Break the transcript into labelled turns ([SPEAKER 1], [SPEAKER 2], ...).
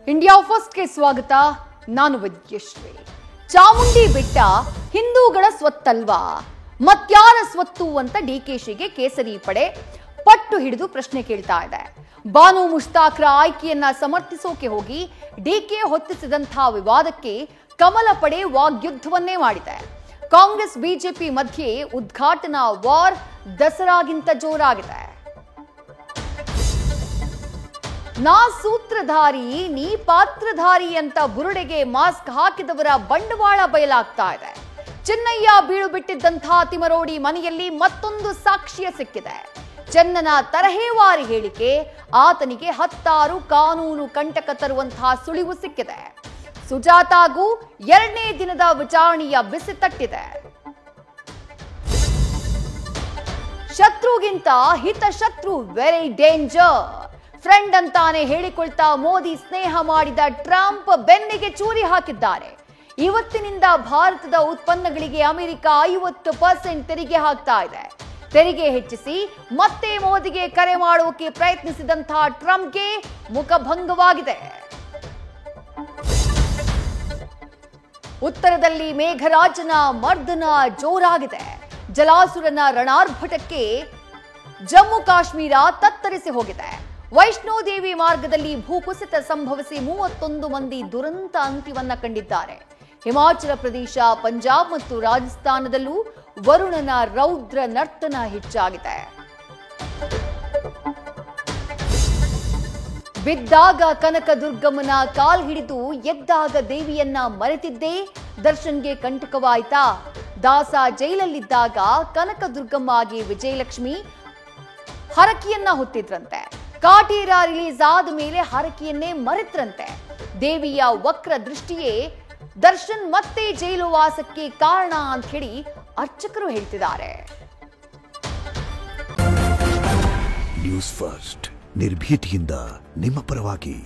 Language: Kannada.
[SPEAKER 1] ಇಂಡಿಯಾ ಫಸ್ಟ್ಗೆ ಸ್ವಾಗತ. ನಾನು ವಿದ್ಯಶ್ರೀ. ಚಾಮುಂಡಿ ಬೆಟ್ಟ ಹಿಂದೂಗಳ ಸ್ವತ್ತಲ್ವಾ, ಮತ್ಯಾರ ಸ್ವತ್ತು ಅಂತ ಡಿಕೆಶಿಗೆ ಕೇಸರಿ ಪಡೆ ಪಟ್ಟು ಹಿಡಿದು ಪ್ರಶ್ನೆ ಕೇಳ್ತಾ ಇದೆ. ಬಾನು ಮುಷ್ತಾಕ್ರ ಆಯ್ಕೆಯನ್ನ ಸಮರ್ಥಿಸೋಕೆ ಹೋಗಿ ಡಿಕೆ ಹೊತ್ತಿಸಿದಂಥ ವಿವಾದಕ್ಕೆ ಕಮಲ ಪಡೆ ವಾಗ್ಯುದ್ಧವನ್ನೇ ಮಾಡಿದೆ. ಕಾಂಗ್ರೆಸ್ ಬಿಜೆಪಿ ಮಧ್ಯೆ ಉದ್ಘಾಟನಾ ವಾರ್ ದಸರಾಗಿಂತ ಜೋರಾಗಿದೆ. ನಾ ಸೂತ್ರಧಾರಿ ನೀ ಪಾತ್ರಧಾರಿ ಅಂತ ಬುರುಡೆಗೆ ಮಾಸ್ಕ್ ಹಾಕಿದವರ ಬಂಡವಾಳ ಬಯಲಾಗ್ತಾ ಇದೆ. ಚೆನ್ನಯ್ಯ ಬೀಳು ಬಿಟ್ಟಿದ್ದಂಥ ತಿಮರೋಡಿ ಮನೆಯಲ್ಲಿ ಮತ್ತೊಂದು ಸಾಕ್ಷ್ಯ ಸಿಕ್ಕಿದೆ. ಚೆನ್ನನ ತರಹೇವಾರಿ ಹೇಳಿಕೆ ಆತನಿಗೆ 10 ಕಾನೂನು ಕಂಟಕ ತರುವಂತಹ ಸುಳಿವು ಸಿಕ್ಕಿದೆ. ಸುಜಾತಾಗೂ 2ನೇ ದಿನದ ವಿಚಾರಣೆಯ ಬಿಸಿ ತಟ್ಟಿದೆ. ಶತ್ರುಗಿಂತ ಹಿತಶತ್ರು ವೆರಿ ಡೇಂಜರ್. ಫ್ರೆಂಡ್ ಅಂತಾನೆ ಹೇಳಿಕೊಳ್ತಾ ಮೋದಿ ಸ್ನೇಹ ಮಾಡಿದ ಟ್ರಂಪ್ ಬೆನ್ನಿಗೆ ಚೂರಿ ಹಾಕಿದ್ದಾರೆ. ಇವತ್ತಿನಿಂದ ಭಾರತದ ಉತ್ಪನ್ನಗಳಿಗೆ ಅಮೆರಿಕ 50% ತೆರಿಗೆ ಹಾಕ್ತಾ ಇದೆ. ತೆರಿಗೆ ಹೆಚ್ಚಿಸಿ ಮತ್ತೆ ಮೋದಿಗೆ ಕರೆ ಮಾಡೋಕೆ ಪ್ರಯತ್ನಿಸಿದಂತಹ ಟ್ರಂಪ್ಗೆ ಮುಖಭಂಗವಾಗಿದೆ. ಉತ್ತರದಲ್ಲಿ ಮೇಘರಾಜನ ಮರ್ದನ ಜೋರಾಗಿದೆ. ಜಲಾಸುರನ ರಣಾರ್ಭಟಕ್ಕೆ ಜಮ್ಮು ಕಾಶ್ಮೀರ ತತ್ತರಿಸಿ ಹೋಗಿದೆ. ವೈಷ್ಣೋದೇವಿ ಮಾರ್ಗದಲ್ಲಿ ಭೂಕುಸಿತ ಸಂಭವಿಸಿ 31 ಮಂದಿ ದುರಂತ ಅಂತ್ಯವನ್ನ ಕಂಡಿದ್ದಾರೆ. ಹಿಮಾಚಲ ಪ್ರದೇಶ, ಪಂಜಾಬ್ ಮತ್ತು ರಾಜಸ್ಥಾನದಲ್ಲೂ ವರುಣನ ರೌದ್ರ ನರ್ತನ ಹೆಚ್ಚಾಗಿದೆ. ಬಿದ್ದಾಗ ಕನಕದುರ್ಗಮ್ಮನ ಕಾಲ್ ಹಿಡಿದು ಎದ್ದಾಗ ದೇವಿಯನ್ನ ಮರೆತಿದ್ದೇ ದರ್ಶನ್ಗೆ ಕಂಟಕವಾಯ್ತಾ? ದಾಸ ಜೈಲಲ್ಲಿದ್ದಾಗ ಕನಕದುರ್ಗಮ್ಮಗೆ ವಿಜಯಲಕ್ಷ್ಮಿ ಹರಕೆಯನ್ನ ಹೊತ್ತಿದ್ರಂತೆ. ಕಾಟೇರ ರಿಲೀಸ್ ಆದ ಮೇಲೆ ಹರಕೆಯನ್ನೇ ಮರೆತ್ರಂತೆ. ದೇವಿಯ ವಕ್ರ ದೃಷ್ಟಿಯೇ ದರ್ಶನ್ ಮತ್ತೆ ಜೈಲು ವಾಸಕ್ಕೆ ಕಾರಣ ಅಂತ ಹೇಳಿ ಅರ್ಚಕರು ಹೇಳ್ತಿದ್ದಾರೆ.
[SPEAKER 2] ನ್ಯೂಸ್ ಫಸ್ಟ್ ನಿರ್ಭೀತಿಯಿಂದ ನಿಮ್ಮ ಪರವಾಗಿ.